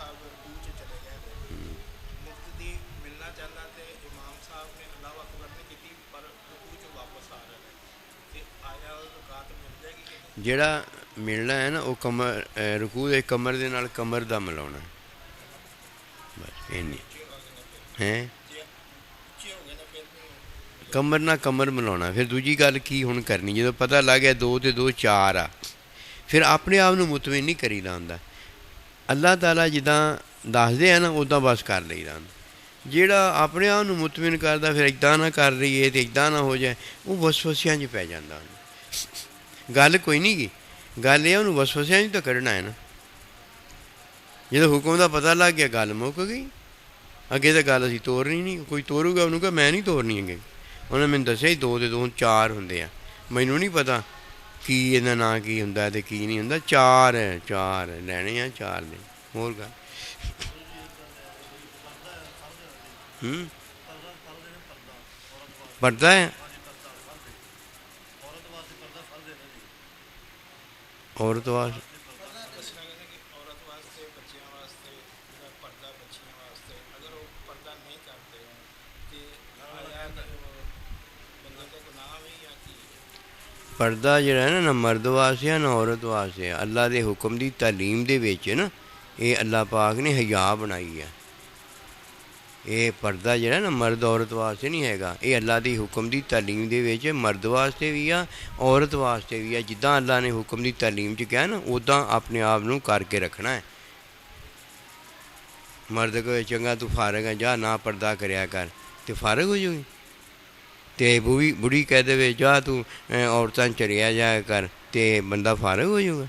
ਜਿਹੜਾ ਮਿਲਣਾ ਹੈ ਨਾ ਉਹ ਕਮਰ, ਰਕੂਅ ਦੇ ਕਮਰ ਦੇ ਨਾਲ ਕਮਰ ਦਾ ਮਿਲਾਉਣਾ, ਬਸ ਇੰਨੀ ਹੈ। ਕਮਰ ਨਾਲ ਕਮਰ ਮਿਲਾਉਣਾ। ਫਿਰ ਦੂਜੀ ਗੱਲ ਕੀ ਹੁਣ ਕਰਨੀ? ਜਦੋਂ ਪਤਾ ਲੱਗ ਗਿਆ 2 ਅਤੇ 2 4 ਆ, ਫਿਰ ਆਪਣੇ ਆਪ ਨੂੰ ਮੁਤਮਿਨ ਨਹੀਂ ਕਰੀਦਾ ਹੁੰਦਾ। ਅੱਲਾਹ ਤਾਲਾ ਜਿੱਦਾਂ ਦੱਸਦੇ ਆ ਨਾ ਉੱਦਾਂ ਬਸ ਕਰ ਲਈਦਾ ਹੁੰਦਾ। ਜਿਹੜਾ ਆਪਣੇ ਆਪ ਨੂੰ ਮੁਤਮਿਨ ਕਰਦਾ ਫਿਰ ਇੱਦਾਂ ਨਾ ਕਰ ਲਈਏ ਅਤੇ ਇੱਦਾਂ ਨਾ ਹੋ ਜਾਏ, ਉਹ ਵਸਵਸਿਆਂ 'ਚ ਪੈ ਜਾਂਦਾ ਹੁੰਦਾ। ਗੱਲ ਕੋਈ ਨਹੀਂ ਗੀ, ਗੱਲ ਇਹ ਉਹਨੂੰ ਵਸਵਸਿਆਂ 'ਚ ਤਾਂ ਕੱਢਣਾ ਹੈ ਨਾ। ਜਦੋਂ ਹੁਕਮ ਦਾ ਪਤਾ ਲੱਗ ਗਿਆ ਗੱਲ ਮੁੱਕ ਗਈ। ਅੱਗੇ ਤਾਂ ਗੱਲ ਅਸੀਂ ਤੋਰਨੀ ਨਹੀਂ, ਕੋਈ ਤੋਰੂਗਾ ਉਹਨੂੰ ਕਹਾਂ ਮੈਂ ਨਹੀਂ ਤੋਰਨੀ ਅੱਗੇ। ਉਹਨੇ ਮੈਨੂੰ ਦੱਸਿਆ 2 ਅਤੇ 2 4 ਹੁੰਦੇ ਆ, ਮੈਨੂੰ ਨਹੀਂ ਪਤਾ ਕੀ ਇਹਦਾ ਨਾਂ ਕੀ ਹੁੰਦਾ ਅਤੇ ਕੀ ਨਹੀਂ ਹੁੰਦਾ। 4 ਲੈਣੇ ਆ, 4 ਨੇ। ਹੋਰ ਗੱਲ ਪੜਦਾ ਹੈ ਔਰਤ ਵਾਸਤੇ। ਪਰਦਾ ਜਿਹੜਾ ਹੈ ਨਾ ਮਰਦ ਵਾਸਤੇ ਆ ਨਾ ਔਰਤ ਵਾਸਤੇ ਆ। ਅੱਲਾ ਦੇ ਹੁਕਮ ਦੀ ਤਾਲੀਮ ਦੇ ਵਿੱਚ ਨਾ ਇਹ ਅੱਲਾ ਪਾਕ ਨੇ ਹਯਾ ਬਣਾਈ ਆ। ਇਹ ਪਰਦਾ ਜਿਹੜਾ ਨਾ ਮਰਦ ਔਰਤ ਵਾਸਤੇ ਨਹੀਂ ਹੈਗਾ, ਇਹ ਅੱਲਾ ਦੀ ਹੁਕਮ ਦੀ ਤਾਲੀਮ ਦੇ ਵਿੱਚ ਮਰਦ ਵਾਸਤੇ ਵੀ ਆ ਔਰਤ ਵਾਸਤੇ ਵੀ ਆ। ਜਿੱਦਾਂ ਅੱਲਾ ਨੇ ਹੁਕਮ ਦੀ ਤਾਲੀਮ 'ਚ ਕਿਹਾ ਨਾ ਉੱਦਾਂ ਆਪਣੇ ਆਪ ਨੂੰ ਕਰਕੇ ਰੱਖਣਾ ਹੈ। ਮਰਦ ਕਹੇ ਚੰਗਾ ਤੂੰ ਫਾਰਗ ਆ, ਜਾ ਨਾ ਪਰਦਾ ਕਰਿਆ ਕਰ, ਅਤੇ ਫਾਰਗ ਹੋ ਜਾਊਗੀ। ਤੇ ਬੁੜੀ ਕਹਿ ਦੇਵੇ ਜਾ ਤੂੰ عورتاں چلیا جایا کر تو بندہ فارغ ہو جائے گا۔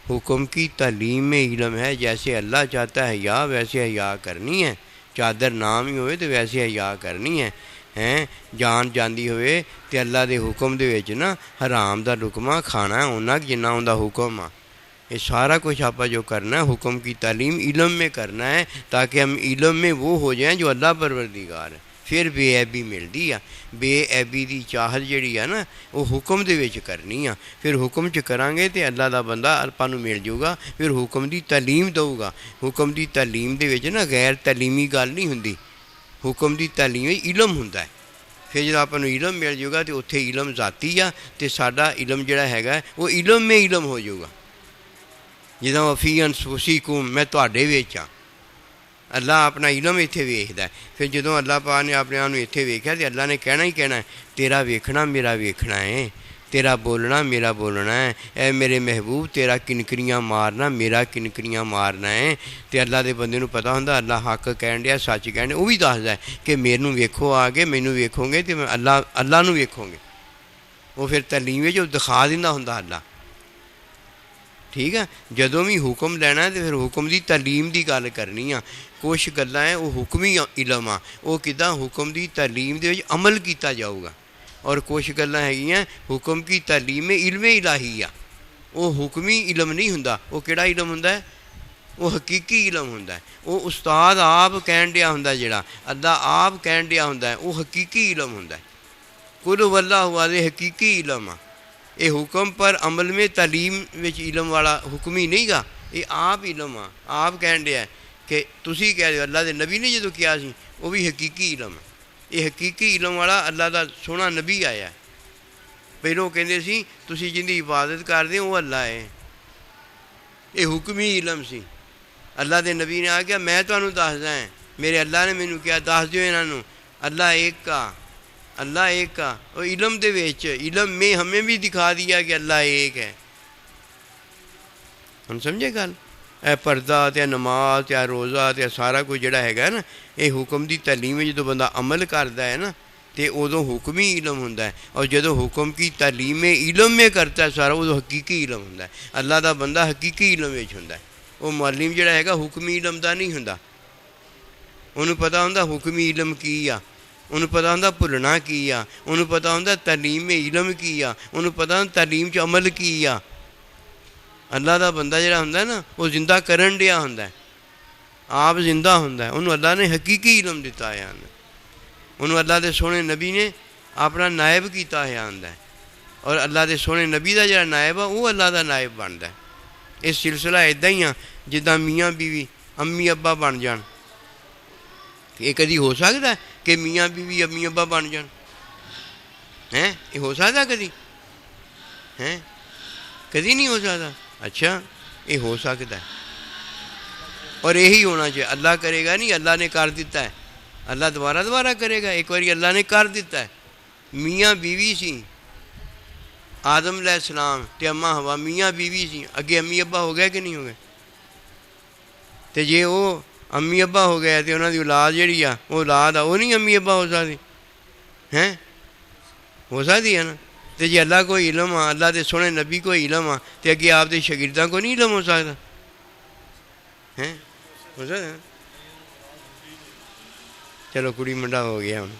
حکم کی تعلیم میں علم ہے، جیسے اللہ چاہتا ہے حیا ویسے حیا کرنی ہے، چادر نام ہی ہوئے تو ویسے حیا کرنی ہے۔ جان جاندی ہوئے تو اللہ دے حکم دے وچ نا حرام دا لقمہ کھانا ہے اُنّا جنہ اُندا حکم آ۔ یہ سارا کچھ آپ جو کرنا ہے حکم کی تعلیم علم میں کرنا ہے، تاکہ ہم علم میں وہ ہو جائیں جو اللہ پروردگار ہے۔ پھر بے عیبی ملتی ہے۔ بے عیبی دی چاہت جڑی ہے نا وہ حکم دے وچ کرنی ہے۔ پھر حکم چ کریں گے تو اللہ دا بندہ آپ نوں مل جائے گا، پھر حکم دی تعلیم دو گا۔ حکم دی تعلیم دے وچ نا غیر تعلیمی گل نہیں ہوندی، حکم دی تعلیم علم ہوندا ہے۔ پھر جب آپ علم مل جائے گا تو اتنے علم ذاتی آ تو ساڈا علم جڑا ہے وہ علم میں علم ہو جائے گا۔ جدوں فی انفسکم میں تواڈے وچ ہاں، اللہ اپنا علم اتنے ویکھدا ہے۔ پھر جدوں اللہ پاک نے اپنے آپ نوں اتنے ویکھیا تو اللہ نے کہنا ہی کہنا ہے تیرا ویکھنا میرا ویکھنا ہے، تیرا بولنا میرا بولنا ہے، اے میرے محبوب تیرا کنکریاں مارنا میرا کنکریاں مارنا ہے۔ تو اللہ دے بندے نوں پتہ ہوندا اللہ حق کہن ڈیا سچ کہن ڈیا، وہ بھی دسدا ہے کہ مینوں ویکھو آ کے مینوں ویکھو گے تو اللہ نوں ویکھو گے۔ وہ پھر تعلیم جو دکھا دیندا ہوندا اللہ، ٹھیک ہے۔ جدوں بھی حکم لینا ہے تو پھر حکم دی تعلیم دی گل کرنی آ۔ کچھ گلاں ہیں وہ حکمی علم آ، وہ کداں حکم دی تعلیم دے وچ عمل کیتا جاؤ گا، اور کچھ گلاں ہیگیاں حکم کی تعلیم میں علم الہی آ، وہ حکمی علم نہیں ہوندا۔ وہ کیڑا علم ہوندا ہے؟ وہ حقیقی علم ہوندا ہے۔ وہ استاد آپ کہن ڈیا ہوندا جڑا اللہ آپ کہن ڈیا ہوندا ہے، وہ حقیقی علم ہوندا ہے۔ قل هو اللہ احد حقیقی علم آ۔ یہ حکم پر عمل میں تعلیم وچ علم والا حکمی نہیں گا، یہ آپ علم آ۔ آپ کہن ڈیا کہ تسی کہہ رہے ہو اللہ دے نبی نے جدو کیا سی وہ بھی حقیقی علم ہے۔ یہ حقیقی علم والا اللہ دا سونا نبی آیا ہے۔ پہلوں کہندے سی تسی جن دی عبادت کردے وہ اللہ ہے، یہ حکمی علم سی۔ اللہ دے نبی نے آ گیا میں تمہیں دسدا ہے، میرے اللہ نے مینوں کیا دس دیو انہاں نوں اللہ ایک کا، اللہ ایک کا۔ اور علم دے وچ علم میں ہمیں بھی دکھا دیا کہ اللہ ایک ہے۔ ہم سمجھے گل؟ اے پردہ تے نماز تے روزہ تے سارا کچھ جڑا ہے نا یہ حکم دی تعلیم میں جدوں بندہ عمل کردا ہے نا تو ادوں حکمی علم ہوندا ہے، اور جدوں حکم کی تعلیم میں علم میں کرتا ہے سارا ادوں حقیقی علم ہوندا ہے۔ اللہ دا بندہ حقیقی علم وچ ہوندا ہے۔ وہ معلم جڑا ہے حکمی علم دا نہیں ہوندا، انہوں پتہ ہوندا حکمی علم کی آ، انہوں پتہ ہوندا بھلنا کی آ، انہوں پتہ ہوندا تعلیم میں علم کی آ، انہوں پتہ ہوندا تعلیم چ عمل کی آ۔ اللہ دا بندہ جڑا ہوندا ہے نا وہ زندہ کرن ڈیا ہوندا ہے، آپ زندہ ہوندا ہے، انہوں اللہ نے حقیقی علم دتا ہے، انہوں اللہ دے سونے نبی نے اپنا نائب کیتا ہے آندا ہے، اور اللہ دے سونے نبی دا جڑا نائب ہے وہ اللہ دا نائب بندا ہے۔ یہ سلسلہ ادا ہی آ جداں میاں بیوی امی ابا بن جان۔ یہ کدی ہو سکتا ہے کہ میاں بیوی امی ابا بن جان؟ یہ ہو سکتا کدی؟ کدی نہیں ہو سکتا۔ اچھا یہ ہو سکتا ہے، اور یہی ہونا چاہیے۔ اللہ کرے گا نہیں، اللہ نے کر دیتا ہے، اللہ دوبارہ کرے گا۔ ایک باری اللہ نے کر دیتا ہے۔ میاں بیوی سی آدم علیہ السلام تے اماں ہوا، میاں بیوی سی، اگے امی ابا ہو گئے کہ نہیں ہو گئے؟ تو جے وہ امی ابا ہو گیا تو انہوں کی اولاد جہی آ وہ اولاد آ وہ نہیں امی ابا ہو سکتی؟ ہو سکتی ہے نا۔ تو جی اللہ کوئی علم آ، اللہ دے سونے نبی کوئی علم آ تو اگے آپ دے شاگرداں کو نہیں علم ہو سکتا؟ ہو سکتا؟ چلو کڑی منڈا ہو گیا ہوں،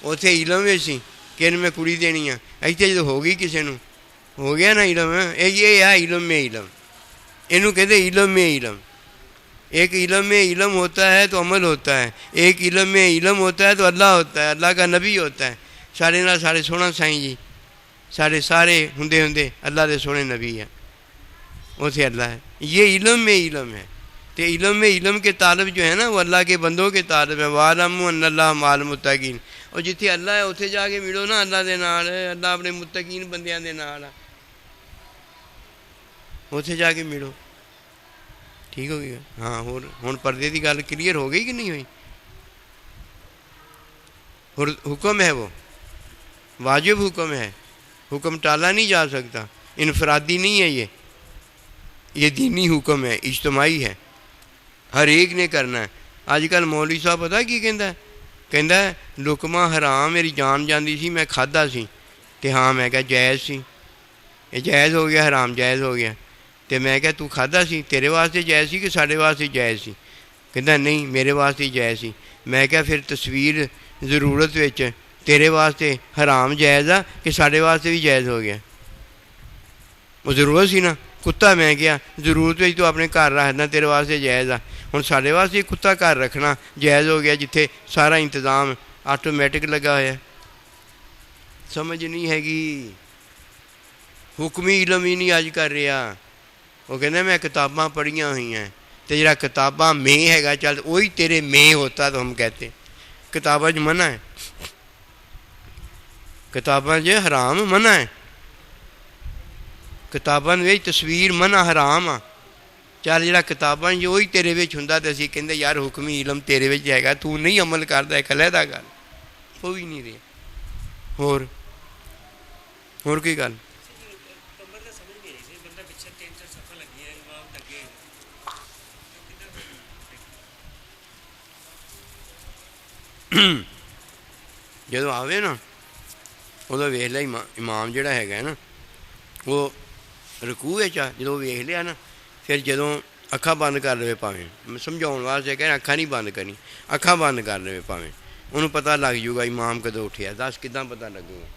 اتنے علم بھی سی کہ میں کڑی دینی آ، اتنے جدو ہو گئی کسی نوں ہو گیا نا علم۔ یہ ہے علم میں علم، یہ کہتے علم میں علم۔ ایک علم میں علم ہوتا ہے تو عمل ہوتا ہے، ایک علم میں علم ہوتا ہے تو اللہ ہوتا ہے، اللہ کا نبی ہوتا ہے۔ سارے نال سارے سونا سائیں جی سارے ہندے اللہ دے سونے نبی ہیں، اتنے اللہ ہے۔ یہ علم میں علم ہے۔ تو علم میں علم کے طالب جو ہے نا وہ اللہ کے بندوں کے طالب ہیں۔ وَاعْلَمُوا أَنَّ اللَّهَ مَعَ الْمُتَّقِينَ۔ اور جتھے اللہ ہے اتنے جا کے ملو نا اللہ دے نال، اللہ اپنے متقین بندیاں دے نال، اتنے جا کے ملو، ٹھیک ہو گیا۔ ہاں ہوں پردے کی گل کلیئر ہو گئی کہ نہیں ہوئی؟ حکم ہے، وہ واجب حکم ہے، حکم ٹالا نہیں جا سکتا، انفرادی نہیں ہے، یہ دینی حکم ہے، اجتماعی ہے، ہر ایک نے کرنا ہے۔ آج کل مولوی صاحب پتہ کی کہندا ہے ਕਹਿੰਦਾ ਲੁਕਮਾ ਹਰਾਮ ਮੇਰੀ ਜਾਨ ਜਾਂਦੀ ਸੀ, ਮੈਂ ਖਾਧਾ ਸੀ ਤੇ ਹਾਂ ਮੈਂ ਕਿਹਾ ਜਾਇਜ਼ ਸੀ, ਇਹ ਜਾਇਜ਼ ਹੋ ਗਿਆ, ਹਰਾਮ ਜਾਇਜ਼ ਹੋ ਗਿਆ। ਤੇ ਮੈਂ ਕਿਹਾ ਤੂੰ ਖਾਧਾ ਸੀ, ਤੇਰੇ ਵਾਸਤੇ ਜਾਇਜ਼ ਸੀ ਕਿ ਸਾਡੇ ਵਾਸਤੇ ਜਾਇਜ਼ ਸੀ? ਕਹਿੰਦਾ ਨਹੀਂ ਮੇਰੇ ਵਾਸਤੇ ਹੀ ਜਾਇਜ਼ ਸੀ। ਮੈਂ ਕਿਹਾ ਫਿਰ ਤਸਵੀਰ ਜ਼ਰੂਰਤ ਵਿੱਚ ਤੇਰੇ ਵਾਸਤੇ ਹਰਾਮ ਜਾਇਜ਼ ਆ ਕਿ ਸਾਡੇ ਵਾਸਤੇ ਵੀ ਜਾਇਜ਼ ਹੋ ਗਿਆ? ਉਹ ਜ਼ਰੂਰਤ ਸੀ ਨਾ, ਕੁੱਤਾ ਮੈਂ ਕਿਹਾ ਜ਼ਰੂਰਤ ਵਿੱਚ ਤੂੰ ਆਪਣੇ ਘਰ ਰੱਖਦਾ, ਤੇਰੇ ਵਾਸਤੇ ਜਾਇਜ਼ ਆ, ਹੁਣ ਸਾਡੇ ਵਾਸਤੇ ਕੁੱਤਾ ਘਰ ਰੱਖਣਾ ਜਾਇਜ਼ ਹੋ ਗਿਆ ਜਿੱਥੇ ਸਾਰਾ ਇੰਤਜ਼ਾਮ ਆਟੋਮੈਟਿਕ ਲੱਗਾ ਹੋਇਆ। ਸਮਝ ਨਹੀਂ ਹੈਗੀ, ਹੁਕਮੀ ਇਲਮ ਹੀ ਨਹੀਂ ਅੱਜ ਕਰ ਰਿਹਾ। ਉਹ ਕਹਿੰਦਾ ਮੈਂ ਕਿਤਾਬਾਂ ਪੜ੍ਹੀਆਂ ਹੋਈਆਂ, ਤੇ ਜਿਹੜਾ ਕਿਤਾਬਾਂ میں ਹੈਗਾ ਚੱਲ وہی تیرے میں ہوتا تو ہم کہتے کتاباں منع ہے, کتاباں حرام منع ہے, کتاباں تصویر منع حرام آ. ਚੱਲ ਜਿਹੜਾ ਕਿਤਾਬਾਂ وہی تیرے ਵਿੱਚ ਹੁੰਦਾ ਤੇ ਅਸੀਂ ਕਹਿੰਦੇ ਯਾਰ ਹੁਕਮੀ ਇਲਮ ਤੇਰੇ ਵਿੱਚ ਹੈਗਾ, ਤੂੰ ਨਹੀਂ ਅਮਲ ਕਰਦਾ, ਇੱਕ ਅਲੱਗਾ ਗੱਲ ਹੋ ਵੀ ਨਹੀਂ ਰਿਹਾ। ਹੋਰ ਕੀ ਗੱਲ? ਜਦੋਂ ਆਵੇ ਨਾ ਉਹਦਾ ਵੇਖ ਲਿਆ ਇਮਾਮ ਜਿਹੜਾ ਹੈਗਾ ਨਾ, ਉਹ ਰਕੂਅ ਵਿੱਚ ਆ, ਜਦੋਂ ਵੇਖ ਲਿਆ ਨਾ ਫਿਰ ਜਦੋਂ ਅੱਖਾਂ ਬੰਦ ਕਰ ਲਵੇ, ਭਾਵੇਂ ਸਮਝਾਉਣ ਵਾਸਤੇ ਕਹਿੰਦਾ ਅੱਖਾਂ ਨਹੀਂ ਬੰਦ ਕਰਨੀ, ਅੱਖਾਂ ਬੰਦ ਕਰ ਲਵੇ ਭਾਵੇਂ, ਉਹਨੂੰ ਪਤਾ ਲੱਗ ਜੂਗਾ ਇਮਾਮ ਕਦੋਂ ਉੱਠਿਆ। ਦੱਸ ਕਿੱਦਾਂ ਪਤਾ ਲੱਗੂਗਾ?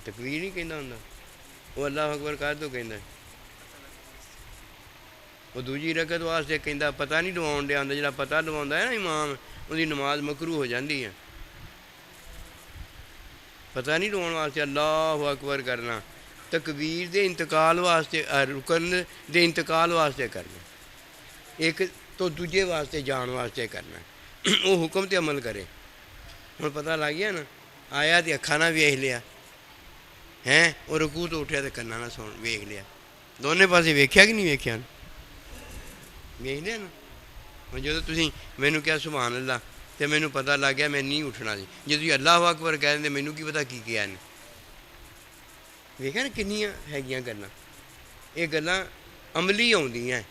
ਤਕਬੀਰ ਨਹੀਂ ਕਹਿੰਦਾ ਹੁੰਦਾ, ਉਹ ਅੱਲਾਹੁ ਅਕਬਰ ਕਾਹਤੋਂ ਕਹਿੰਦਾ? ਉਹ ਦੂਜੀ ਰਕਤ ਵਾਸਤੇ ਕਹਿੰਦਾ, ਪਤਾ ਨਹੀਂ ਲਵਾਉਣ ਡਿਆ ਹੁੰਦਾ। ਜਿਹੜਾ ਪਤਾ ਲਵਾਉਂਦਾ ਹੈ ਨਾ ਇਮਾਮ, ਉਹਦੀ ਨਮਾਜ਼ ਮਕਰੂ ਹੋ ਜਾਂਦੀ ਹੈ। ਪਤਾ ਨਹੀਂ ਲਵਾਉਣ ਵਾਸਤੇ ਅੱਲਾਹੁ ਅਕਬਰ ਕਰਨਾ, ਤਕਬੀਰ ਦੇ ਇੰਤਕਾਲ ਵਾਸਤੇ, ਰੁਕਨ ਦੇ ਇੰਤਕਾਲ ਵਾਸਤੇ ਕਰਨਾ, ਇੱਕ ਤੋਂ ਦੂਜੇ ਵਾਸਤੇ ਜਾਣ ਵਾਸਤੇ ਕਰਨਾ। ਉਹ ਹੁਕਮ 'ਤੇ ਅਮਲ ਕਰੇ। ਹੁਣ ਪਤਾ ਲੱਗ ਗਿਆ ਨਾ, ਆਇਆ ਤੇ ਅੱਖਾਂ ਨਾਲ ਵੇਖ ਲਿਆ ਹੈ, ਉਹ ਰਕੂ ਤੋਂ ਉੱਠਿਆ ਤੇ ਕੰਨਾਂ ਨਾਲ ਸੁਣ ਵੇਖ ਲਿਆ, ਦੋਨੇ ਪਾਸੇ ਵੇਖਿਆ ਕਿ ਨਹੀਂ ਵੇਖਿਆ? ਵੇਖ ਲਿਆ ਨਾ। ਹੁਣ ਜਦੋਂ ਤੁਸੀਂ ਮੈਨੂੰ ਕਿਹਾ ਸੁਭਾਨ ਅੱਲਾ ਅਤੇ ਮੈਨੂੰ ਪਤਾ ਲੱਗ ਗਿਆ ਮੈਂ ਨਹੀਂ ਉੱਠਣਾ ਸੀ, ਜੇ ਤੁਸੀਂ ਅੱਲਾਹੁ ਅਕਬਰ ਕਹਿ ਦਿੰਦੇ ਮੈਨੂੰ ਕੀ ਪਤਾ ਕੀ ਕਿਹਾ ਨੇ। ਵੇਖਿਆ ਨਾ ਕਿੰਨੀਆਂ ਹੈਗੀਆਂ ਗੱਲਾਂ, ਇਹ ਗੱਲਾਂ ਅਮਲੀ ਆਉਂਦੀਆਂ।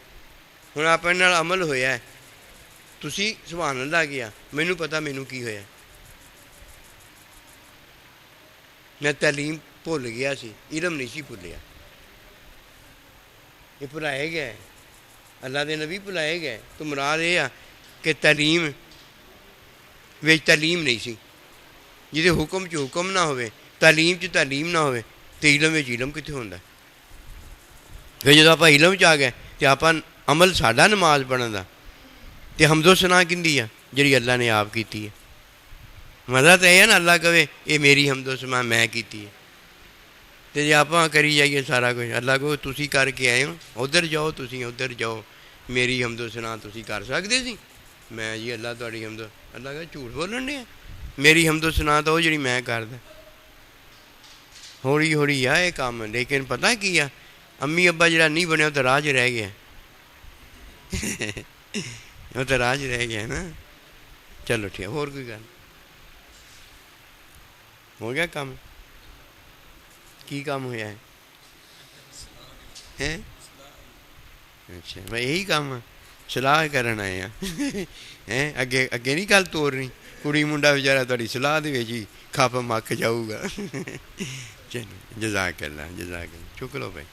ਹੁਣ ਆਪਣੇ ਨਾਲ ਅਮਲ ਹੋਇਆ, ਤੁਸੀਂ ਸੁਭਾਨ ਅੱਲਾ ਗਿਆ, ਮੈਨੂੰ ਪਤਾ ਮੈਨੂੰ ਕੀ ਹੋਇਆ। ਮੈਂ ਤਾਲੀਮ ਭੁੱਲ ਗਿਆ ਸੀ, ਇਲਮ ਨਹੀਂ ਸੀ ਭੁੱਲਿਆ, ਇਹ ਭੁਲਾਏ ਗਏ, ਅੱਲਾ ਦੇ ਨਬੀ ਭੁਲਾਏ ਗਏ। ਤਾਂ ਮੁਰਾਦ ਇਹ ਆ ਕਿ ਤਾਲੀਮ ਵਿੱਚ ਤਾਲੀਮ ਨਹੀਂ ਸੀ, ਜਿਹਦੇ ਹੁਕਮ 'ਚ ਹੁਕਮ ਨਾ ਹੋਵੇ, ਤਾਲੀਮ 'ਚ ਤਾਲੀਮ ਨਾ ਹੋਵੇ, ਅਤੇ ਇਲਮ ਵਿੱਚ ਇਲਮ ਕਿੱਥੇ ਹੁੰਦਾ? ਫਿਰ ਜਦੋਂ ਆਪਾਂ ਇਲਮ 'ਚ ਆ ਗਏ ਅਤੇ ਆਪਾਂ ਅਮਲ ਸਾਡਾ ਨਮਾਜ਼ ਪੜ੍ਹਨ ਦਾ, ਅਤੇ ਹਮਦੋ ਸਨਾ ਕਿਹਦੀ ਆ? ਜਿਹੜੀ ਅੱਲਾ ਨੇ ਆਪ ਕੀਤੀ ਹੈ। ਮਜ਼ਾ ਤਾਂ ਇਹ ਹੈ ਨਾ, ਅੱਲਾ ਕਵੇ ਇਹ ਮੇਰੀ ਹਮਦੋ ਸਨਾ ਮੈਂ ਕੀਤੀ ਹੈ, ਅਤੇ ਜੇ ਆਪਾਂ ਕਰੀ ਜਾਈਏ ਸਾਰਾ ਕੁਛ, ਅੱਲਾ ਕਹੋ ਤੁਸੀਂ ਕਰਕੇ ਆਏ ਹੋ, ਉੱਧਰ ਜਾਓ, ਤੁਸੀਂ ਉੱਧਰ ਜਾਓ, ਮੇਰੀ ਹਮਦੋ ਸਨਾ ਤੁਸੀਂ ਕਰ ਸਕਦੇ ਸੀ? ਮੈਂ ਜੀ ਅੱਲਾ ਤੁਹਾਡੀ ਹਮਦੋ, ਅੱਲਾ ਕਹੇ ਝੂਠ ਬੋਲਣ ਡਿਆ, ਮੇਰੀ ਹਮਦੋ ਸਨਾ ਤਾਂ ਉਹ ਜਿਹੜੀ ਮੈਂ ਕਰਦਾ। ਹੌਲੀ ਹੌਲੀ ਆ ਇਹ ਕੰਮ, ਲੇਕਿਨ ਪਤਾ ਕੀ ਆ, ਅੰਮੀ ਅੱਬਾ ਜਿਹੜਾ ਨਹੀਂ ਬਣਿਆ ਉਹ ਤਾਂ ਰਾਜ ਰਹਿ ਗਿਆ, ਉਹ ਤਾਂ ਰਾਜ ਰਹਿ ਗਿਆ ਨਾ। ਚਲੋ ਠੀਕ, ਹੋਰ ਕੋਈ ਗੱਲ? ਹੋ ਗਿਆ ਕੰਮ? ਕੀ ਕੰਮ ਹੋਇਆ ਹੈ? ਹੈਂ? ਅੱਛਾ ਮੈਂ ਇਹੀ ਕੰਮ ਸਲਾਹ ਕਰਨ ਆਏ ਹਾਂ। ਹੈਂ ਅੱਗੇ ਨਹੀਂ ਗੱਲ ਤੋਰਨੀ, ਕੁੜੀ ਮੁੰਡਾ ਵਿਚਾਰਾ ਤੁਹਾਡੀ ਸਲਾਹ ਦੇ ਵਿੱਚ ਹੀ ਖੱਪ ਮੱਕ ਜਾਊਗਾ। ਚਲੋ ਜਜ਼ਾਕ ਅੱਲਾ, ਜਜ਼ਾਕ ਅੱਲਾ, ਚੁੱਕ ਲਓ ਭਾਈ।